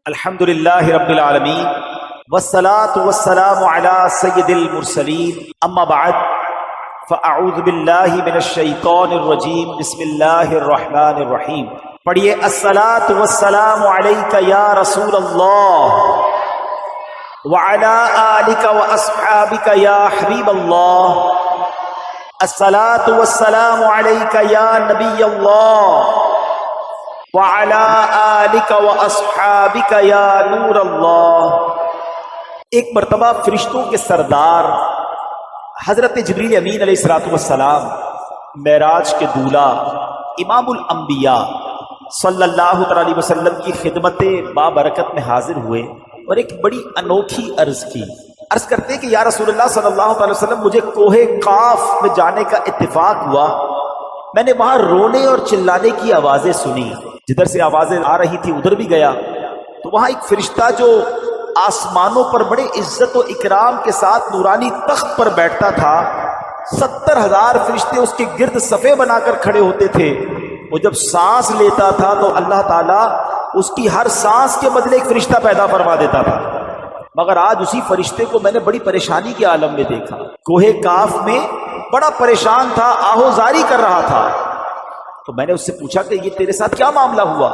الحمدللہ رب العالمین والصلاة والسلام علی سید المرسلین اما بعد فاعوذ باللہ من الشیطان الرجیم بسم اللہ الرحمن الرحیم. پڑھیے الصلاة والسلام علیک یا رسول اللہ وعلی آلک واصحابک یا حبیب اللہ. الصلاة والسلام علیک یا نبی اللہ وعلی آلک واصحابک یا نور اللہ. ایک مرتبہ فرشتوں کے سردار حضرت جبریل امین علیہ الصلوۃ والسلام معراج کے دولہ امام الانبیاء صلی اللہ علیہ وسلم کی خدمت بابرکت میں حاضر ہوئے اور ایک بڑی انوکھی عرض کی. عرض کرتے کہ یا رسول اللہ صلی اللہ علیہ وسلم مجھے کوہ قاف میں جانے کا اتفاق ہوا. میں نے وہاں رونے اور چلانے کی آوازیں سنی. جدھر سے آوازیں آ رہی تھی ادھر بھی گیا تو وہاں ایک فرشتہ جو آسمانوں پر بڑے عزت و اکرام کے ساتھ نورانی تخت پر بیٹھتا تھا، 70,000 فرشتے اس کے گرد صفے بنا کر کھڑے ہوتے تھے. وہ جب سانس لیتا تھا تو اللہ تعالیٰ اس کی ہر سانس کے بدلے ایک فرشتہ پیدا فرما دیتا تھا. مگر آج اسی فرشتے کو میں نے بڑی پریشانی کے عالم میں دیکھا. کوہ کاف میں بڑا پریشان تھا، آہوزاری کر رہا تھا. تو میں نے اس سے پوچھا کہ یہ تیرے ساتھ کیا معاملہ ہوا؟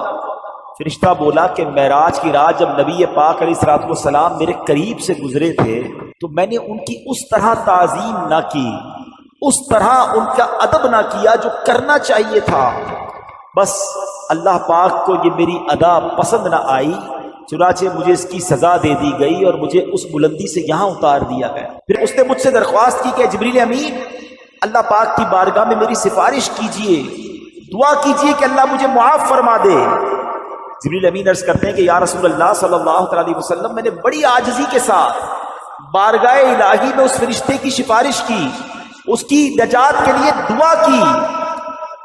فرشتہ بولا کہ معراج کی رات جب نبی پاک علیہ الصلوۃ والسلام میرے قریب سے گزرے تھے تو میں نے ان کی اس طرح تعظیم نہ کی، اس طرح ان کا ادب نہ کیا جو کرنا چاہیے تھا. بس اللہ پاک کو یہ میری ادا پسند نہ آئی، چنانچہ مجھے اس کی سزا دے دی گئی اور مجھے اس بلندی سے یہاں اتار دیا گیا. پھر اس نے مجھ سے درخواست کی کہ جبریل امین اللہ پاک کی بارگاہ میں میری سفارش کیجئے، دعا کیجئے کہ اللہ مجھے معاف فرما دے. جبریل امین عرض کرتے ہیں کہ یا رسول اللہ صلی اللہ علیہ وسلم میں نے بڑی عاجزی کے ساتھ بارگاہ الہی میں اس فرشتے کی سفارش کی، اس کی نجات کے لیے دعا کی.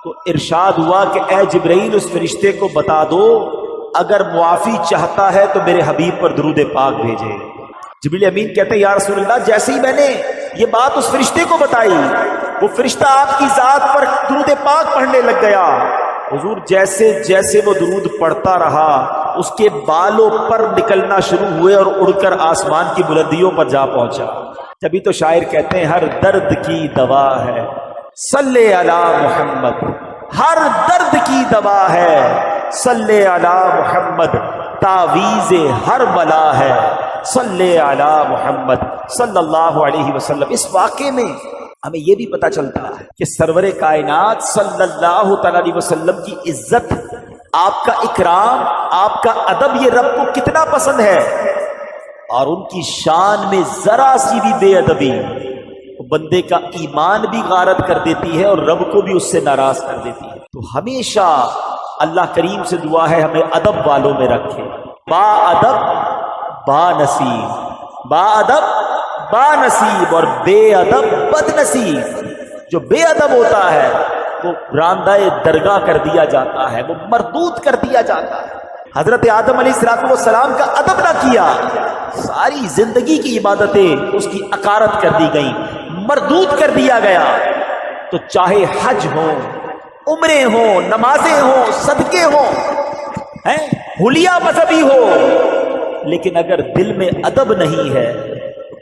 تو ارشاد ہوا کہ اے جبرائیل اس فرشتے کو بتا دو اگر معافی چاہتا ہے تو میرے حبیب پر درود پاک بھیجے. جبریل امین کہتے ہیں یا رسول اللہ جیسے ہی میں نے یہ بات اس فرشتے کو بتائی وہ فرشتہ آپ کی ذات پر درود پاک پڑھنے لگ گیا. حضور جیسے جیسے وہ درود پڑھتا رہا اس کے بالوں پر نکلنا شروع ہوئے اور اڑ کر آسمان کی بلندیوں پر جا پہنچا. تبھی تو شاعر کہتے ہیں ہر درد کی دوا ہے صلی علی محمد، ہر درد کی دوا ہے صلی علی محمد، تعویذ ہر بلا ہے صلی علی محمد صلی اللہ علیہ وسلم. اس واقعے میں ہمیں یہ بھی پتہ چلتا ہے کہ سرور کائنات صلی اللہ تعالی علیہ وسلم کی عزت، آپ کا اکرام، آپ کا ادب یہ رب کو کتنا پسند ہے. اور ان کی شان میں ذرا سی بھی بے ادبی بندے کا ایمان بھی غارت کر دیتی ہے اور رب کو بھی اس سے ناراض کر دیتی ہے. تو ہمیشہ اللہ کریم سے دعا ہے ہمیں ادب والوں میں رکھے. با ادب با نصیب، با ادب با نصیب اور بے ادب بد نصیب. جو بے ادب ہوتا ہے وہ راندہ درگاہ کر دیا جاتا ہے، وہ مردود کر دیا جاتا ہے. حضرت آدم علیہ السلام کا ادب نہ کیا، ساری زندگی کی عبادتیں اس کی اکارت کر دی گئیں، مردود کر دیا گیا. تو چاہے حج ہو، عمرے ہوں، نمازیں ہوں، صدقے ہوں، حلیہ مذہبی ہو، لیکن اگر دل میں ادب نہیں ہے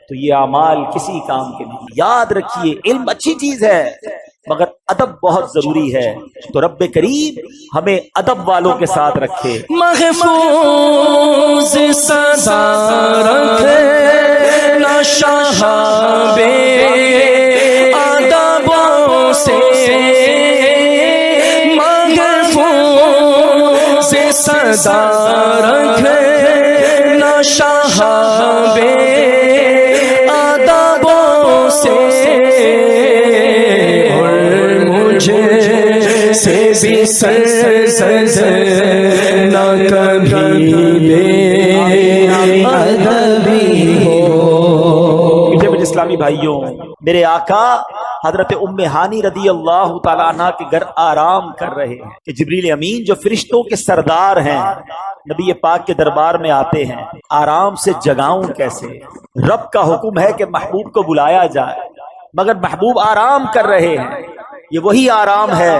تو یہ اعمال کسی کام کے نہیں. یاد رکھیے علم اچھی چیز ہے مگر ادب بہت ضروری ہے. تو رب کریم ہمیں ادب والوں کے ساتھ رکھے. محفوظ سزا رکھنا شہابے ادبوں سے، محفوظ سزا رکھنا شہابے ادبوں سے، سے بھی سرزد نہ کبھی بے ادبی ہو. میٹھے اسلامی بھائیوں، میرے آقا حضرت ام ہانی رضی اللہ تعالیٰ عنہ کے گھر آرام کر رہے ہیں کہ جبریل امین جو فرشتوں کے سردار ہیں نبی پاک کے دربار میں آتے ہیں. آرام سے جگاؤں کیسے؟ رب کا حکم ہے کہ محبوب کو بلایا جائے مگر محبوب آرام کر رہے ہیں. یہ وہی آرام ہے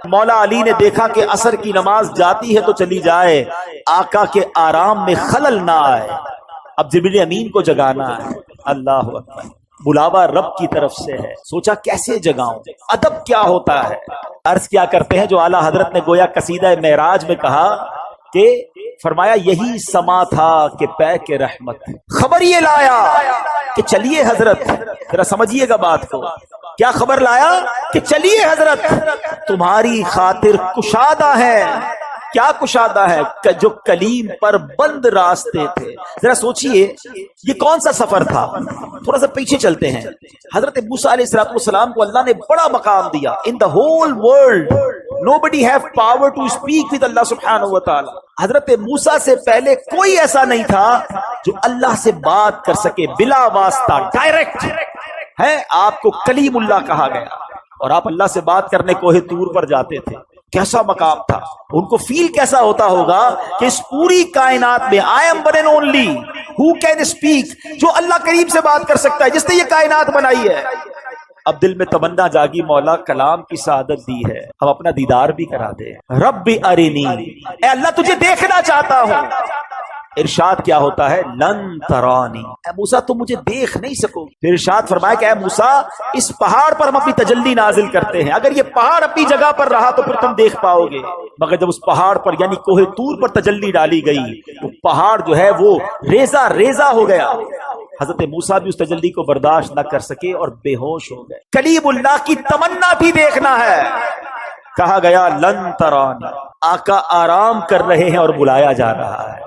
مولا علی نے دیکھا کہ عصر کی نماز جاتی ہے تو چلی جائے، آقا کے آرام میں خلل نہ آئے، اب جبریل امین کو جگانا ہے۔ اللہ اکبر، بلاوا رب کی طرف سے ہے، سوچا کیسے جگاؤں، ادب کیا ہوتا ہے۔ عرض کیا کرتے ہیں جو اعلیٰ حضرت نے گویا قصیدہ معراج میں کہا کہ فرمایا یہی سما تھا کہ پے کے رحمت، خبر یہ لایا کہ چلیے حضرت، ذرا سمجھیے گا بات کو، کیا خبر لایا کہ چلیے حضرت تمہاری خاطر کشادہ ہے۔ کیا کشادہ ہے؟ جو کلیم پر بند راستے تھے۔ ذرا سوچئے یہ کون سا سفر تھا؟ تھوڑا سا پیچھے چلتے ہیں۔ حضرت موسیٰ علیہ السلام کو اللہ نے بڑا مقام دیا۔ ان the whole world nobody have power to speak with اللہ سبحانہ و تعالی۔ حضرت موسیٰ سے پہلے کوئی ایسا نہیں تھا جو اللہ سے بات کر سکے بلا واسطہ، ڈائریکٹ ہے۔ آپ کو کلیم اللہ کہا گیا اور آپ اللہ سے بات کرنے کوہ طور پر جاتے تھے۔ کیسا مقام تھا، ان کو فیل کیسا ہوتا ہوگا کہ اس پوری کائنات میں I am one and only who can speak، جو اللہ کریم سے بات کر سکتا ہے، جس نے یہ کائنات بنائی ہے۔ اب دل میں تمنا جاگی، مولا کلام کی سعادت دی ہے، اب اپنا دیدار بھی کرا دے۔ رب ارنی، اے اللہ تجھے دیکھنا چاہتا ہوں۔ ارشاد کیا ہوتا ہے؟ لن ترانی، اے موسیٰ تم مجھے دیکھ نہیں سکو۔ پھر ارشاد فرمایا کہ اے موسیٰ اس پہاڑ پر ہم اپنی تجلی نازل کرتے ہیں، اگر یہ پہاڑ اپنی جگہ پر رہا تو پھر تم دیکھ پاؤ گے۔ مگر جب اس پہاڑ پر یعنی کوہ طور پر تجلی ڈالی گئی، وہ پہاڑ جو ہے وہ ریزہ ریزہ ہو گیا۔ حضرت موسیٰ بھی اس تجلی کو برداشت نہ کر سکے اور بے ہوش ہو گئے۔ کلیم اللہ کی تمنا بھی دیکھنا ہے، کہا گیا لن ترانی، آقا آرام کر رہے ہیں اور بلایا جا رہا ہے۔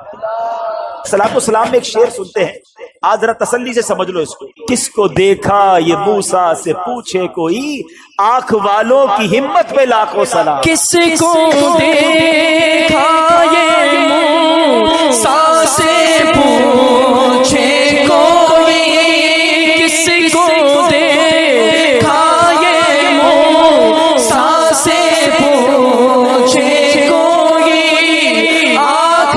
صلاۃ والسلام میں ایک شعر سنتے ہیں، آج ذرا تسلی سے سمجھ لو اس کو۔ کس کو دیکھا یہ موسیٰ سے پوچھے کوئی، آنکھ والوں کی ہمت پہ لاکھوں سلام۔ کس کو دیکھا یہ موسیٰ سے پوچھے کوئی، کس کو دیکھا یہ موسیٰ سے پوچھے کوئی، آنکھ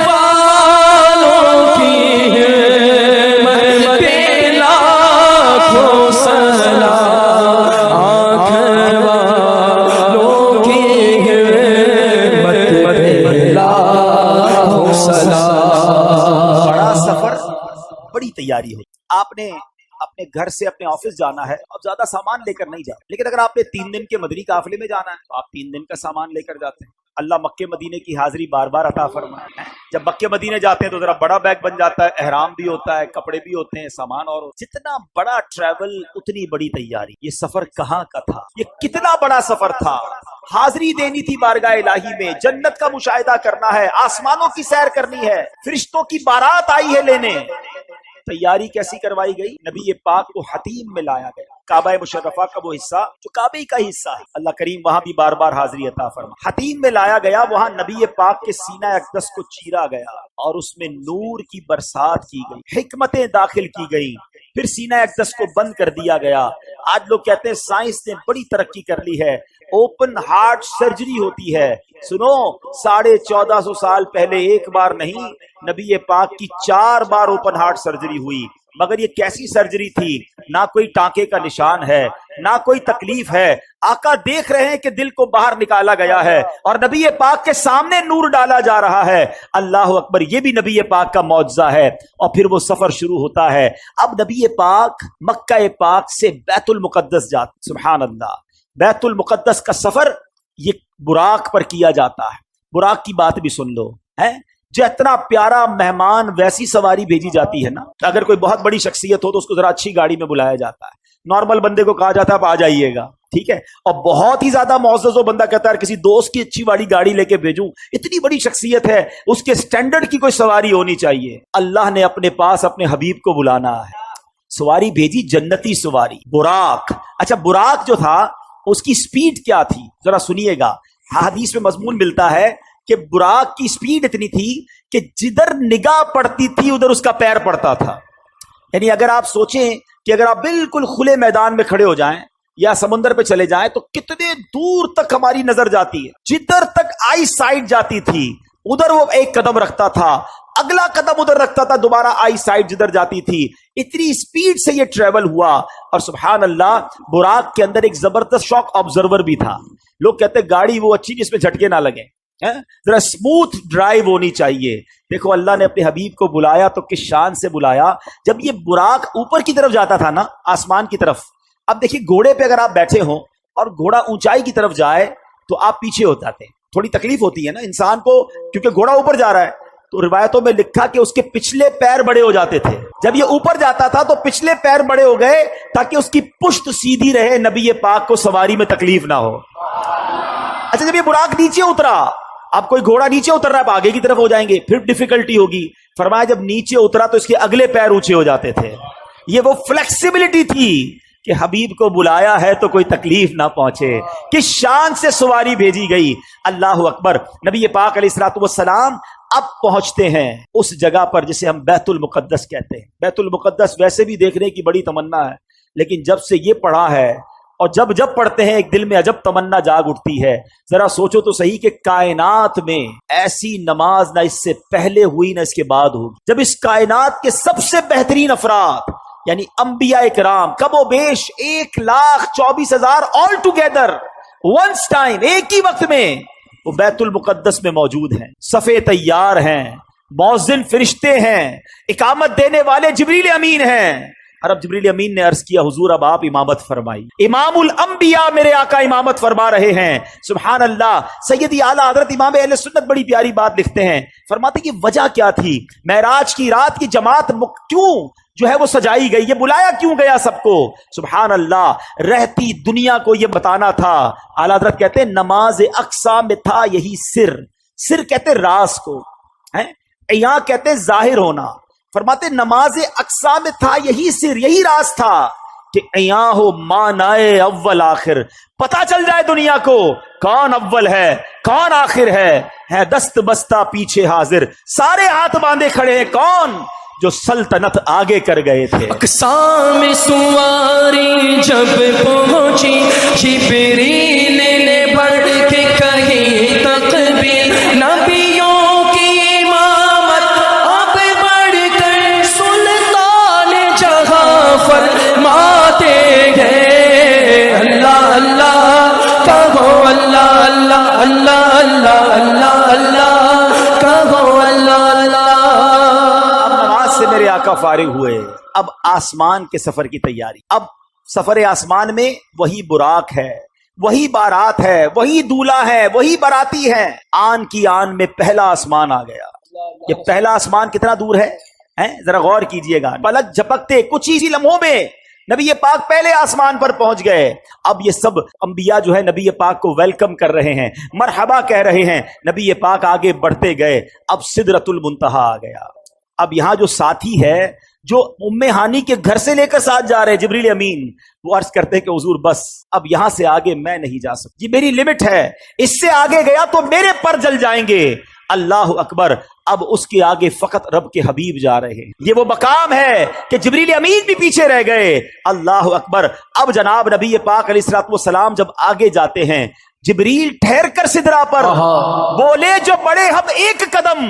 والوں کی ہمت پہ لاکھوں سلام، آنکھ والوں کی ہمت پہ لاکھوں سلام۔ بڑا سفر، بڑی تیاری ہوتی۔ آپ نے اپنے گھر سے اپنے آفس جانا ہے، اب زیادہ سامان لے کر نہیں جاتے، لیکن اگر آپ نے 3 دن کے مدنی قافلے میں جانا ہے تو آپ 3 دن کا سامان لے کر جاتے ہیں۔ اللہ مکے مدینے کی حاضری بار بار عطا فرمائے۔ جب مکے مدینے جاتے ہیں تو ذرا بڑا بیگ بن جاتا ہے، احرام بھی ہوتا ہے، کپڑے بھی ہوتے ہیں، سامان اور جتنا بڑا ٹریول اتنی بڑی تیاری۔ یہ سفر کہاں کا تھا، یہ کتنا بڑا سفر تھا۔ حاضری دینی تھی بارگاہ الہی میں، جنت کا مشاہدہ کرنا ہے، آسمانوں کی سیر کرنی ہے، فرشتوں کی بارات آئی ہے لینے۔ تیاری کیسی کروائی گئی؟ نبی پاک کو حتیم میں لایا گیا، کعبہ مشرفہ کا وہ حصہ جو کعبے کا حصہ ہے، اللہ کریم وہاں بھی بار بار حاضری عطا فرما۔ حتیم میں لایا گیا، وہاں نبی پاک کے سینہ اقدس کو چیرا گیا اور اس میں نور کی برسات کی گئی، حکمتیں داخل کی گئی، پھر سینہ اقدس کو بند کر دیا گیا۔ آج لوگ کہتے ہیں سائنس نے بڑی ترقی کر لی ہے، اوپن ہارٹ سرجری ہوتی ہے۔ سنو، 1450 سال پہلے ایک بار نہیں، نبی پاک کی 4 بار اوپن ہارٹ سرجری ہوئی۔ مگر یہ کیسی سرجری تھی؟ نہ کوئی ٹانکے کا نشان ہے، نہ کوئی تکلیف ہے، آقا دیکھ رہے ہیں کہ دل کو باہر نکالا گیا ہے اور نبی پاک کے سامنے نور ڈالا جا رہا ہے۔ اللہ اکبر، یہ بھی نبی پاک کا معجزہ ہے۔ اور پھر وہ سفر شروع ہوتا ہے۔ اب نبی پاک مکہ پاک سے بیت المقدس جاتے، سبحان اللہ۔ بیت المقدس کا سفر یہ براق پر کیا جاتا ہے۔ براق کی بات بھی سن لو، ہے جو اتنا پیارا مہمان ویسی سواری بھیجی جاتی ہے نا، اگر کوئی بہت بڑی شخصیت ہو تو اس کو ذرا اچھی گاڑی میں بلایا جاتا ہے، نارمل بندے کو کہا جاتا ہے آپ آ جائیے گا، ٹھیک ہے۔ اور بہت ہی زیادہ معزز و بندہ کہتا ہے کسی دوست کی اچھی والی گاڑی لے کے بھیجوں، اتنی بڑی شخصیت ہے، اس کے سٹینڈرڈ کی کوئی سواری ہونی چاہیے۔ اللہ نے اپنے پاس اپنے حبیب کو بلانا ہے، سواری بھیجی جنتی سواری، براق۔ اچھا، براق جو تھا اس کی سپیڈ کیا تھی ذرا سنیے گا۔ حدیث میں مضمون ملتا ہے کہ براق کی سپیڈ اتنی تھی کہ جدھر نگاہ پڑتی تھی ادھر اس کا پیر پڑتا تھا۔ یعنی اگر آپ سوچیں کہ اگر آپ بالکل کھلے میدان میں کھڑے ہو جائیں یا سمندر پہ چلے جائیں تو کتنے دور تک ہماری نظر جاتی ہے، جدھر تک آئی سائٹ جاتی تھی ادھر وہ ایک قدم رکھتا تھا، اگلا قدم ادھر رکھتا تھا، دوبارہ آئی سائٹ جدھر جاتی تھی۔ اتنی سپیڈ سے یہ ٹریول ہوا۔ اور سبحان اللہ، براق کے اندر ایک زبردست شاک آبزرور بھی تھا۔ لوگ کہتے ہیں گاڑی وہ اچھی جس میں جھٹکے نہ لگیں، ذرا اسموتھ ڈرائیو ہونی چاہیے۔ دیکھو اللہ نے اپنے حبیب کو بلایا تو کس شان سے بلایا، جب یہ براق اوپر کی طرف جاتا تھا نا، آسمان کی طرف۔ اب دیکھیے گھوڑے پہ اگر آپ بیٹھے ہوں اور گھوڑا اونچائی کی طرف جائے تو آپ پیچھے ہو جاتے ہیں، تھوڑی تکلیف ہوتی ہے نا انسان کو، کیونکہ گھوڑا اوپر جا رہا ہے۔ تو روایتوں میں لکھا کہ اس کے پچھلے پیر بڑے ہو جاتے تھے، جب یہ اوپر جاتا تھا تو پچھلے پیر بڑے ہو گئے تاکہ اس کی پشت سیدھی رہے، نبی پاک کو سواری میں تکلیف نہ ہو۔ اچھا جب یہ براق نیچے اترا، اب کوئی گھوڑا نیچے اتر رہا ہے، اب آگے کی طرف ہو جائیں گے، پھر ڈیفیکلٹی ہوگی۔ فرمایا جب نیچے اترا تو اس کے اگلے پیر اونچے ہو جاتے تھے۔ یہ وہ فلیکسیبلٹی تھی کہ حبیب کو بلایا ہے تو کوئی تکلیف نہ پہنچے، کس شان سے سواری بھیجی گئی۔ اللہ اکبر۔ نبی پاک علیہ الصلوۃ والسلام اب پہنچتے ہیں اس جگہ پر جسے ہم بیت المقدس کہتے ہیں۔ بیت المقدس ویسے بھی دیکھنے کی بڑی تمنا ہے، لیکن جب سے یہ پڑھا ہے اور جب پڑھتے ہیں ایک دل میں عجب تمنا جاگ اٹھتی ہے۔ ذرا سوچو تو صحیح کہ کائنات میں ایسی نماز نہ اس سے پہلے ہوئی نہ اس کے بعد ہوگی، جب اس کائنات کے سب سے بہترین افراد یعنی انبیاء کرام کم و بیش 1,24,000 آل ٹوگیدر ونس ٹائم، ایک ہی وقت میں وہ بیت المقدس میں موجود ہیں، صفے تیار ہیں، مؤذن فرشتے ہیں، اقامت دینے والے جبریل امین ہیں۔ اور اب جبریل امین نے عرض کیا حضور اب آپ امامت فرمائی، امام الانبیاء میرے آقا امامت فرما رہے ہیں۔ سبحان اللہ۔ سیدی اعلیٰ حضرت امام اہل سنت بڑی پیاری بات لکھتے ہیں، فرماتے کہ وجہ کیا تھی، معراج کی رات کی جماعت کیوں جو ہے وہ سجائی گئی، یہ بلایا کیوں گیا سب کو؟ سبحان اللہ، رہتی دنیا کو یہ بتانا تھا۔ اعلیٰ حضرت کہتے ہیں نماز اقصی میں تھا یہی سر کہتے راز کو، یہاں کہتے ظاہر ہونا۔ فرماتے نماز اقصی میں تھا یہی سر، یہی راز تھا کہ ایاں ہو مانائے اول آخر، پتا چل جائے دنیا کو کون اول ہے کون آخر ہے دست بستہ پیچھے حاضر، سارے ہاتھ باندھے کھڑے ہیں، کون؟ جو سلطنت آگے کر گئے تھے۔ اقصی میں سواری جب پہنچی، جبریل نے بڑھ کے کہی تقبیر، نبیوں کی امامت اب بڑھ کر سلطان جہاں فرماتے ہیں۔ اللہ اللہ کہو، اللہ اللہ اللہ اللہ اللہ اللہ کہو، اللہ اللہ۔ سے میرے آقا فارغ ہوئے، اب آسمان کے سفر کی تیاری۔ اب سفر آسمان میں وہی براق ہے، وہی بارات ہے، وہی دولہا ہے، وہی باراتی ہے۔ آن کی آن میں پہلا آسمان آ گیا۔ یہ پہلا آسمان کتنا دور ہے ذرا غور کیجئے گا، پلک جھپکتے کچھ ہی لمحوں میں نبی پاک پہلے آسمان پر پہنچ گئے۔ اب یہ سب انبیاء جو ہے نبی پاک کو ویلکم کر رہے ہیں، مرحبا کہہ رہے ہیں۔ نبی پاک آگے بڑھتے گئے، اب سدرۃ المنتہا آ گیا۔ اب یہاں جو ساتھی ہے جو ام ہانی کے گھر سے لے کر ساتھ جا رہے جبریل امین، وہ عرض کرتے ہیں کہ حضور بس اب یہاں سے آگے میں نہیں جا سکتا، یہ میری لمٹ ہے، اس سے آگے گیا تو میرے پر جل جائیں گے۔ اللہ اکبر۔ اب اس کے آگے فقط رب کے حبیب جا رہے ہیں۔ یہ وہ مقام ہے کہ جبریل امین بھی پیچھے رہ گئے۔ اللہ اکبر۔ اب جناب نبی پاک علیہ الصلوۃ والسلام جب آگے جاتے ہیں، جبریل ٹھہر کر سدرا پر بولے جو بڑے ہم ایک قدم،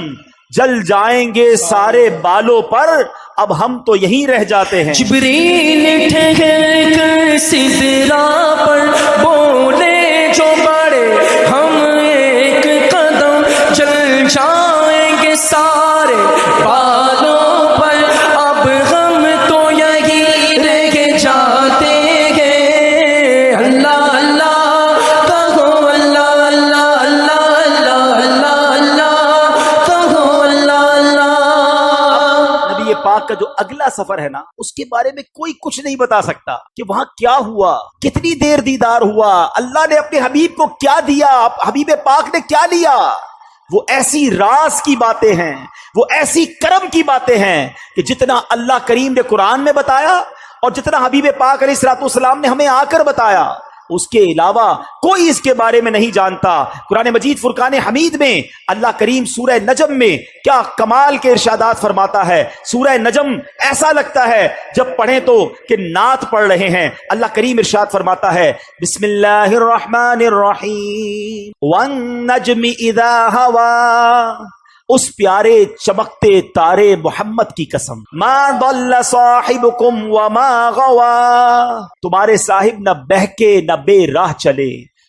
جل جائیں گے سارے بالوں پر، اب ہم تو یہیں رہ جاتے ہیں۔ جبریل ٹھہر کر سدرا پر بولے جو بڑے ہم ایک قدم، جل جائیں گے سارے بالوں پر، اب ہم تو یہیں رہ جاتے ہیں۔ اللہ اللہ کہو، اللہ اللہ اللہ اللہ اللہ کہو، اللہ اللہ۔ نبی پاک کا جو اگلا سفر ہے نا، اس کے بارے میں کوئی کچھ نہیں بتا سکتا کہ وہاں کیا ہوا، کتنی دیر دیدار ہوا، اللہ نے اپنے حبیب کو کیا دیا، حبیب پاک نے کیا لیا۔ وہ ایسی راز کی باتیں ہیں، وہ ایسی کرم کی باتیں ہیں کہ جتنا اللہ کریم نے قرآن میں بتایا اور جتنا حبیب پاک علیہ الصلوۃ والسلام نے ہمیں آ کر بتایا، اس کے علاوہ کوئی اس کے بارے میں نہیں جانتا۔ قرآن مجید فرقان حمید میں اللہ کریم سورہ نجم میں کیا کمال کے ارشادات فرماتا ہے۔ سورہ نجم ایسا لگتا ہے جب پڑھیں تو کہ نعت پڑھ رہے ہیں۔ اللہ کریم ارشاد فرماتا ہے، بسم اللہ الرحمن الرحیم، والنجم اذا ہوا، اس پیارے چمکتے تارے محمد کی قسم، ما ضل صاحبکم وما غوا، تمہارے صاحب نہ بہکے نہ بے راہ چلے،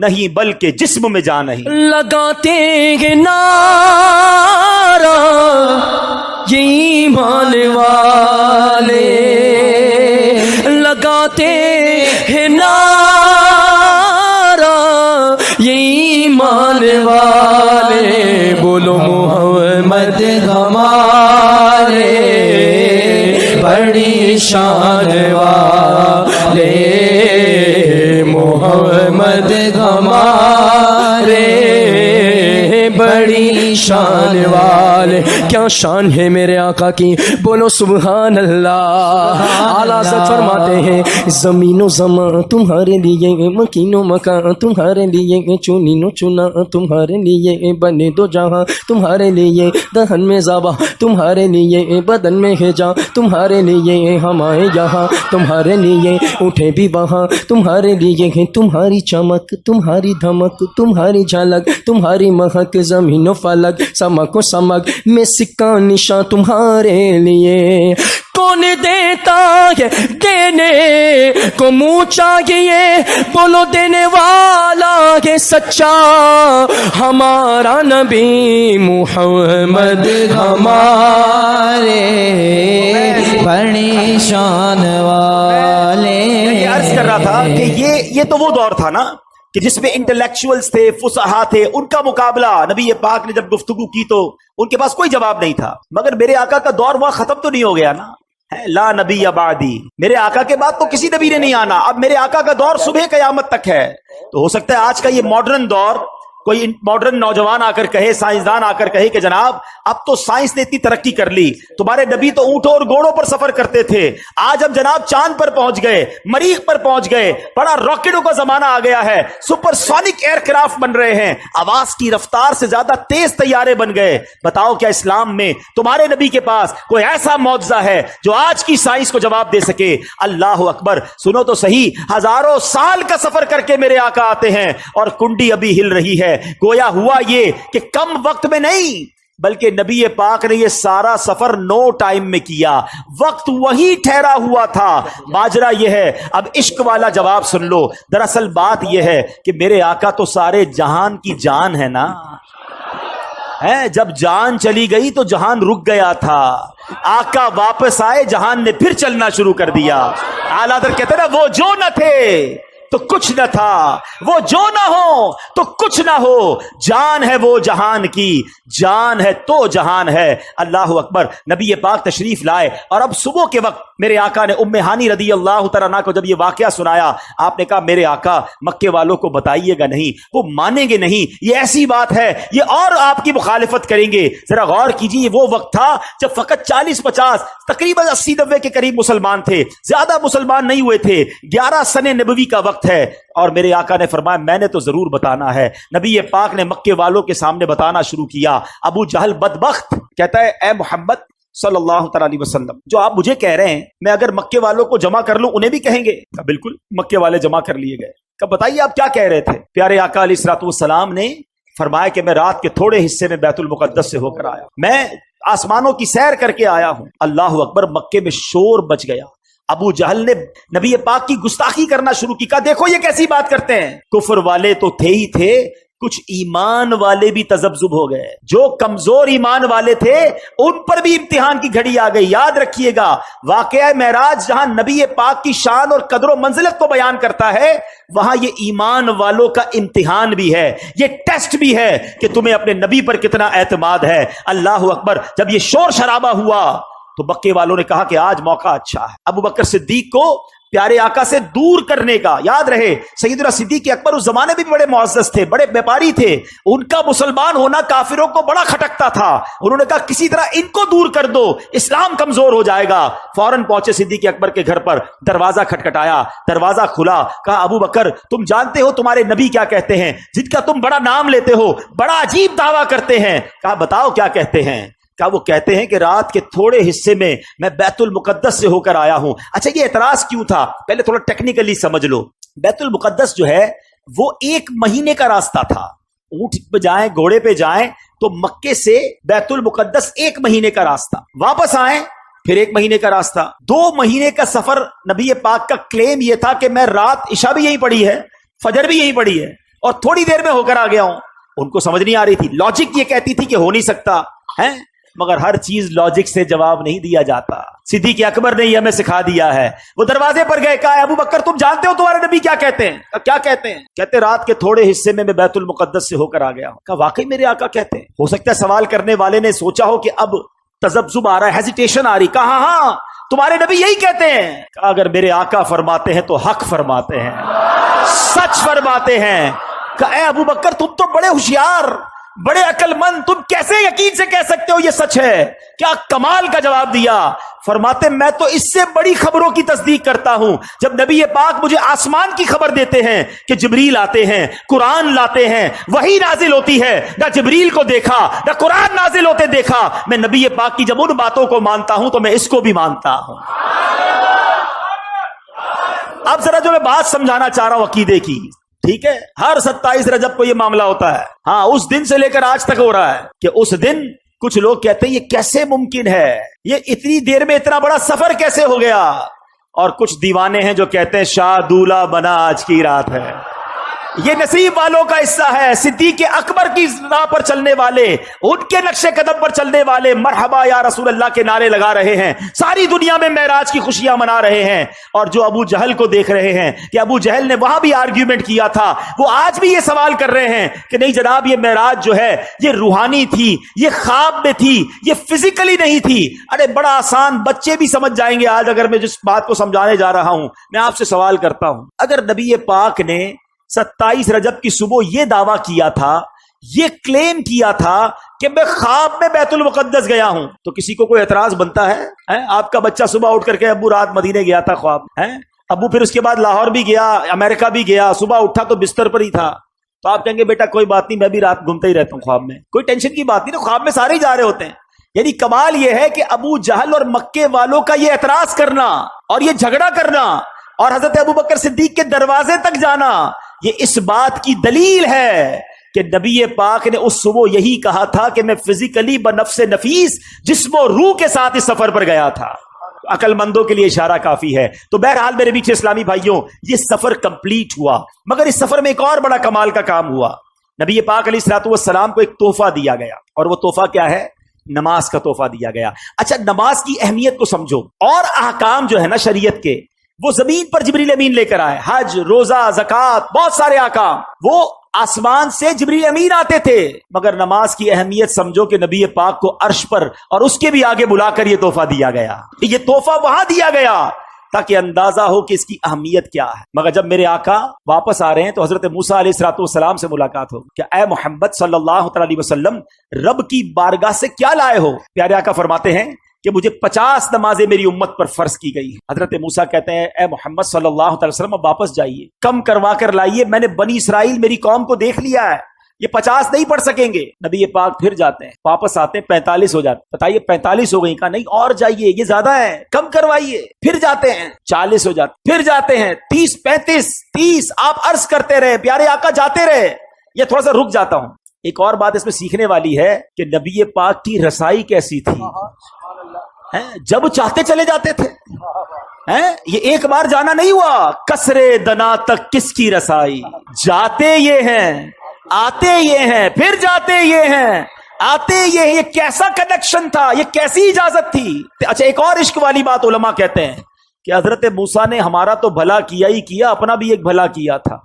نہیں بلکہ جسم میں جان نہیں. لگاتے ہیں نعرہ یہ ایمان والے، لگاتے ہیں نعرہ یہ ایمان والے، بولو محمد ہمارے بڑی شان والے، محمد ہمارے بڑی شان والے. کیا شان ہے میرے آقا کی، بولو سبحان اللہ. اعلیٰ حضرت فرماتے ہیں زمین و زمان تمہارے لیے، مکین و مکان تمہارے لیے، چنین و چنا تمہارے لیے، بنے دو جہاں تمہارے لیے، دہن میں زبا تمہارے لیے، بدن میں ہے جاں تمہارے لیے، ہم آئے یہاں تمہارے لیے، اٹھے بھی وہاں تمہارے لیے، تمہاری چمک تمہاری دھمک تمہاری جھلک تمہاری مہک، زمین و فلک سمک و سمک میں سکہ نشان تمہارے لیے. کون دیتا ہے دینے کو منہ چاہیے، بولو دینے والا ہے سچا ہمارا نبی محمد ہمارے بڑی شان والے. میں عرض کر رہا تھا کہ یہ تو وہ دور تھا نا کہ جس میں انٹلیکچوئلز تھے، فصحا تھے، ان کا مقابلہ نبی پاک نے جب گفتگو کی تو ان کے پاس کوئی جواب نہیں تھا. مگر میرے آقا کا دور وہاں ختم تو نہیں ہو گیا نا، لا نبی بعدی، میرے آقا کے بعد تو کسی نبی نے نہیں آنا. اب میرے آقا کا دور صبح قیامت تک ہے. تو ہو سکتا ہے آج کا یہ ماڈرن دور کوئی ماڈرن نوجوان آ کر کہے، سائنسدان آ کر کہے کہ جناب اب تو سائنس نے اتنی ترقی کر لی، تمہارے نبی تو اونٹوں اور گھوڑوں پر سفر کرتے تھے، آج ہم جناب چاند پر پہنچ گئے، مریخ پر پہنچ گئے، بڑا راکٹوں کا زمانہ آ گیا ہے، سپر سونک ایئر کرافٹ بن رہے ہیں، آواز کی رفتار سے زیادہ تیز طیارے بن گئے. بتاؤ کیا اسلام میں تمہارے نبی کے پاس کوئی ایسا معجزہ ہے جو آج کی سائنس کو جواب دے سکے؟ اللہ اکبر. سنو تو صحیح، ہزاروں سال کا سفر کر کے میرے آقا آتے ہیں اور کنڈی ابھی ہل رہی ہے. گویا ہوا یہ کہ کم وقت میں نہیں بلکہ نبی پاک نے یہ سارا سفر نو ٹائم میں کیا، وقت وہی ٹھہرا ہوا تھا. ماجرا یہ ہے، اب عشق والا جواب سن لو. دراصل بات یہ ہے کہ میرے آقا تو سارے جہان کی جان ہے نا، جب جان چلی گئی تو جہان رک گیا تھا، آقا واپس آئے جہان نے پھر چلنا شروع کر دیا. اعلیٰ حضرت کہتے ہیں نا، وہ جو نہ تھے تو کچھ نہ تھا، وہ جو نہ ہو تو کچھ نہ ہو، جان ہے وہ جہان کی، جان ہے تو جہان ہے. اللہ اکبر. نبی پاک تشریف لائے اور اب صبح کے وقت میرے آقا نے ام ہانی رضی اللہ تعالیٰ عنہ کو جب یہ واقعہ سنایا، آپ نے کہا میرے آقا مکے والوں کو بتائیے گا نہیں، وہ مانیں گے نہیں، یہ ایسی بات ہے یہ اور آپ کی مخالفت کریں گے. ذرا غور کیجیے، وہ وقت تھا جب فقط 40-50 تقریباً 80-90 کے قریب مسلمان تھے، زیادہ مسلمان نہیں ہوئے تھے. 11 سن نبوی کا وقت ہے اور میرے آقا نے فرمایا میں نے تو ضرور بتانا ہے. نبی پاک نے مکے والوں کے سامنے بتانا شروع کیا. ابو جہل بدبخت کہتا ہے اے محمد صلی اللہ تعالیٰ علیہ وسلم، جو آپ مجھے کہہ رہے ہیں میں اگر مکے والوں کو جمع کر لوں انہیں بھی کہیں گے؟ بالکل. مکے والے جمع کر لیے گئے. کب بتائیے آپ کیا کہہ رہے تھے؟ پیارے آقا علیہ الصلوۃ والسلام نے فرمایا کہ میں رات کے تھوڑے حصے میں بیت المقدس سے ہو کر آیا، میں آسمانوں کی سیر کر کے آیا ہوں. اللہ اکبر. مکے میں شور بچ گیا. ابو جہل نے نبی پاک کی گستاخی کرنا شروع کی. کہا دیکھو یہ کیسی بات کرتے ہیں، کفر والے تو تھے ہی تھے، کچھ ایمان والے بھی تذبذب ہو گئے. جو کمزور ایمان والے تھے ان پر بھی امتحان کی گھڑی آ گئی. یاد رکھیے گا واقعہ معراج جہاں نبی پاک کی شان اور قدر و منزلت کو بیان کرتا ہے، وہاں یہ ایمان والوں کا امتحان بھی ہے، یہ ٹیسٹ بھی ہے کہ تمہیں اپنے نبی پر کتنا اعتماد ہے. اللہ اکبر. جب یہ شور شرابہ ہوا تو مکے والوں نے کہا کہ آج موقع اچھا ہے ابو بکر صدیق کو پیارے آقا سے دور کرنے کا. یاد رہے سیدنا صدیق اکبر اس زمانے میں بھی بڑے معزز تھے، بڑے بیپاری تھے، ان کا مسلمان ہونا کافروں کو بڑا کھٹکتا تھا. انہوں نے کہا کسی طرح ان کو دور کر دو، اسلام کمزور ہو جائے گا. فوراً پہنچے صدیق اکبر کے گھر پر، دروازہ کھٹکھٹایا، دروازہ کھلا. کہا ابو بکر تم جانتے ہو تمہارے نبی کیا کہتے ہیں، جن کا تم بڑا نام لیتے ہو، بڑا عجیب دعویٰ کرتے ہیں. کہا بتاؤ کیا کہتے ہیں. کہا وہ کہتے ہیں کہ رات کے تھوڑے حصے میں میں بیت المقدس سے ہو کر آیا ہوں. اچھا یہ اعتراض کیوں تھا؟ پہلے تھوڑا ٹیکنیکلی سمجھ لو. بیت المقدس جو ہے وہ 1 مہینے کا راستہ تھا. اونٹ پہ جائیں، گھوڑے پہ جائیں تو مکے سے بیت المقدس 1 مہینے کا راستہ، واپس آئیں پھر 1 مہینے کا راستہ، 2 مہینے کا سفر۔ نبی پاک کا کلیم یہ تھا کہ میں رات عشاء بھی یہیں پڑھی ہے، فجر بھی یہیں پڑھی ہے، اور تھوڑی دیر میں ہو کر آ گیا ہوں۔ ان کو سمجھ نہیں آ رہی تھی، لاجک یہ کہتی تھی کہ ہو نہیں سکتا ہے، مگر ہر چیز لاجک سے جواب نہیں دیا جاتا۔ صدیق اکبر نے یہ ہمیں سکھا دیا ہے۔ وہ دروازے پر گئے، کہا ابو بکر تم جانتے ہو تمہارے نبی کیا کہتے ہیں؟ کیا کہتے ہیں؟ کہتے رات کے تھوڑے حصے میں بیت المقدس سے ہو کر آ گیا ہوں۔ کہا واقعی میرے آقا کہتے ہیں؟ ہو سکتا ہے سوال کرنے والے نے سوچا ہو کہ اب تذبذب آ رہا ہے، ہیزیٹیشن آ رہی۔ کہا ہاں تمہارے نبی یہی کہتے ہیں۔ کہا اگر میرے آقا فرماتے ہیں تو حق فرماتے ہیں، سچ فرماتے ہیں۔ کہا اے ابو بکر تم تو بڑے ہوشیار، بڑے عقل مند، تم کیسے یقین سے کہہ سکتے ہو یہ سچ ہے؟ کیا کمال کا جواب دیا۔ فرماتے میں تو اس سے بڑی خبروں کی تصدیق کرتا ہوں۔ جب نبی پاک مجھے آسمان کی خبر دیتے ہیں کہ جبریل آتے ہیں، قرآن لاتے ہیں، وحی نازل ہوتی ہے، نہ جبریل کو دیکھا نہ قرآن نازل ہوتے دیکھا، میں نبی پاک کی جب ان باتوں کو مانتا ہوں تو میں اس کو بھی مانتا ہوں۔ اب ذرا جو میں بات سمجھانا چاہ رہا ہوں عقیدے کی، ٹھیک ہے، ہر 27 رجب کو یہ معاملہ ہوتا ہے۔ ہاں اس دن سے لے کر آج تک ہو رہا ہے کہ اس دن کچھ لوگ کہتے ہیں یہ کیسے ممکن ہے، یہ اتنی دیر میں اتنا بڑا سفر کیسے ہو گیا، اور کچھ دیوانے ہیں جو کہتے ہیں شاہ دولہ بنا آج کی رات ہے۔ یہ نصیب والوں کا حصہ ہے، صدیق اکبر کی راہ پر چلنے والے، ان کے نقش قدم پر چلنے والے مرحبا یا رسول اللہ کے نعرے لگا رہے ہیں، ساری دنیا میں معراج کی خوشیاں منا رہے ہیں۔ اور جو ابو جہل کو دیکھ رہے ہیں کہ ابو جہل نے وہاں بھی آرگیومنٹ کیا تھا، وہ آج بھی یہ سوال کر رہے ہیں کہ نہیں جناب یہ معراج جو ہے یہ روحانی تھی، یہ خواب میں تھی، یہ فزیکلی نہیں تھی۔ ارے بڑا آسان، بچے بھی سمجھ جائیں گے آج اگر میں جس بات کو سمجھانے جا رہا ہوں۔ میں آپ سے سوال کرتا ہوں، اگر نبی پاک نے 27 رجب کی صبح یہ دعویٰ کیا تھا، یہ کلیم کیا تھا کہ میں خواب میں بیت المقدس گیا ہوں، تو کسی کو کوئی اعتراض بنتا ہے؟ آپ کا بچہ صبح اٹھ کر کے ابو رات مدینے گیا تھا خواب ہے، ابو پھر اس کے بعد لاہور بھی گیا، امریکہ بھی گیا، صبح اٹھا تو بستر پر ہی تھا، تو آپ کہیں گے بیٹا کوئی بات نہیں، میں بھی رات گھومتا ہی رہتا ہوں خواب میں، کوئی ٹینشن کی بات نہیں نا، خواب میں سارے ہی جا رہے ہوتے ہیں۔ یعنی کمال یہ ہے کہ ابو جہل اور مکے والوں کا یہ اعتراض کرنا اور یہ جھگڑا کرنا اور حضرت ابو بکر صدیق کے دروازے تک جانا، یہ اس بات کی دلیل ہے کہ نبی پاک نے اس صبح یہی کہا تھا کہ میں فزیکلی بنفس نفیس جسم و روح کے ساتھ اس سفر پر گیا تھا۔ عقل مندوں کے لیے اشارہ کافی ہے۔ تو بہرحال میرے میٹھے اسلامی بھائیوں، یہ سفر کمپلیٹ ہوا، مگر اس سفر میں ایک اور بڑا کمال کا کام ہوا۔ نبی پاک علیہ الصلوۃ والسلام کو ایک تحفہ دیا گیا، اور وہ تحفہ کیا ہے؟ نماز کا تحفہ دیا گیا۔ اچھا نماز کی اہمیت کو سمجھو، اور احکام جو ہے نا شریعت کے، وہ زمین پر جبریل امین لے کر آئے، حج، روزہ، زکوٰۃ، بہت سارے احکام وہ آسمان سے جبریل امین آتے تھے، مگر نماز کی اہمیت سمجھو کہ نبی پاک کو عرش پر اور اس کے بھی آگے بلا کر یہ تحفہ دیا گیا۔ یہ تحفہ وہاں دیا گیا تاکہ اندازہ ہو کہ اس کی اہمیت کیا ہے۔ مگر جب میرے آقا واپس آ رہے ہیں تو حضرت موسیٰ علیہ الصلوۃ والسلام سے ملاقات ہو کہ اے محمد صلی اللہ علیہ وسلم، رب کی بارگاہ سے کیا لائے ہو؟ پیارے آقا فرماتے ہیں کہ مجھے 50 نمازیں میری امت پر فرض کی گئی۔ حضرت موسیٰ کہتے ہیں اے محمد صلی اللہ علیہ وسلم اب واپس جائیے، کم کروا کر لائیے، میں نے بنی اسرائیل میری قوم کو دیکھ لیا ہے، یہ 50 نہیں پڑھ سکیں گے۔ نبی پاک پھر جاتے ہیں، واپس آتے ہیں 45 ہو جاتے، بتائیے 45 ہو گئی؟ کہا نہیں اور جائیے، یہ زیادہ ہے، کم کروائیے۔ پھر جاتے ہیں 40 ہو جاتے، پھر جاتے ہیں 30، 35، 30، آپ عرض کرتے رہے، پیارے آقا جاتے رہے۔ یہ تھوڑا سا رک جاتا ہوں، ایک اور بات اس میں سیکھنے والی ہے کہ نبی پاک کی رسائی کیسی تھی، جب چاہتے چلے جاتے تھے۔ یہ ایک بار جانا نہیں ہوا، کسرے دنا تک کس کی رسائی، جاتے یہ ہیں، آتے یہ ہیں، پھر جاتے یہ ہیں، آتے یہ کیسا کنیکشن تھا، یہ کیسی اجازت تھی۔ اچھا ایک اور عشق والی بات علماء کہتے ہیں کہ حضرت موسیٰ نے ہمارا تو بھلا کیا ہی کیا، اپنا بھی ایک بھلا کیا تھا۔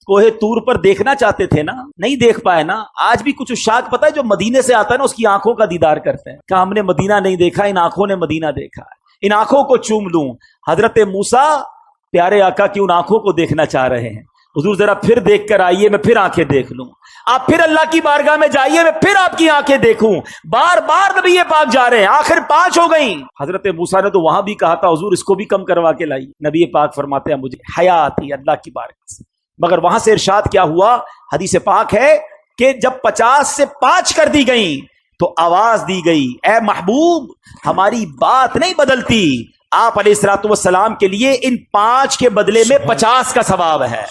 کوہ طور پر دیکھنا چاہتے تھے نا، نہیں دیکھ پائے نا۔ آج بھی کچھ عشاق پتہ ہے جو مدینے سے آتا ہے نا، اس کی آنکھوں کا دیدار کرتے ہیں کہ ہم نے مدینہ نہیں دیکھا، ان آنکھوں نے مدینہ دیکھا ہے، ان آنکھوں کو چوم لوں۔ حضرت موسیٰ پیارے آقا کی ان آنکھوں کو دیکھنا چاہ رہے ہیں۔ حضور ذرا پھر دیکھ کر آئیے، میں پھر آنکھیں دیکھ لوں، آپ پھر اللہ کی بارگاہ میں جائیے، میں پھر آپ کی آنکھیں دیکھوں۔ بار بار نبی پاک جا رہے ہیں، آخر 5 ہو گئیں۔ حضرت موسیٰ نے تو وہاں بھی کہا تھا حضور اس کو بھی کم کروا کے لائیے۔ نبی پاک فرماتے ہیں مجھے حیا آتی ہے اللہ کی بارگاہ سے، مگر وہاں سے ارشاد کیا ہوا؟ حدیث پاک ہے کہ جب 50 سے 5 کر دی گئیں تو آواز دی گئی اے محبوب ہماری بات نہیں بدلتی، آپ علیہ الصلوۃ والسلام کے لیے ان 5 کے بدلے میں 50 کا ثواب ہے۔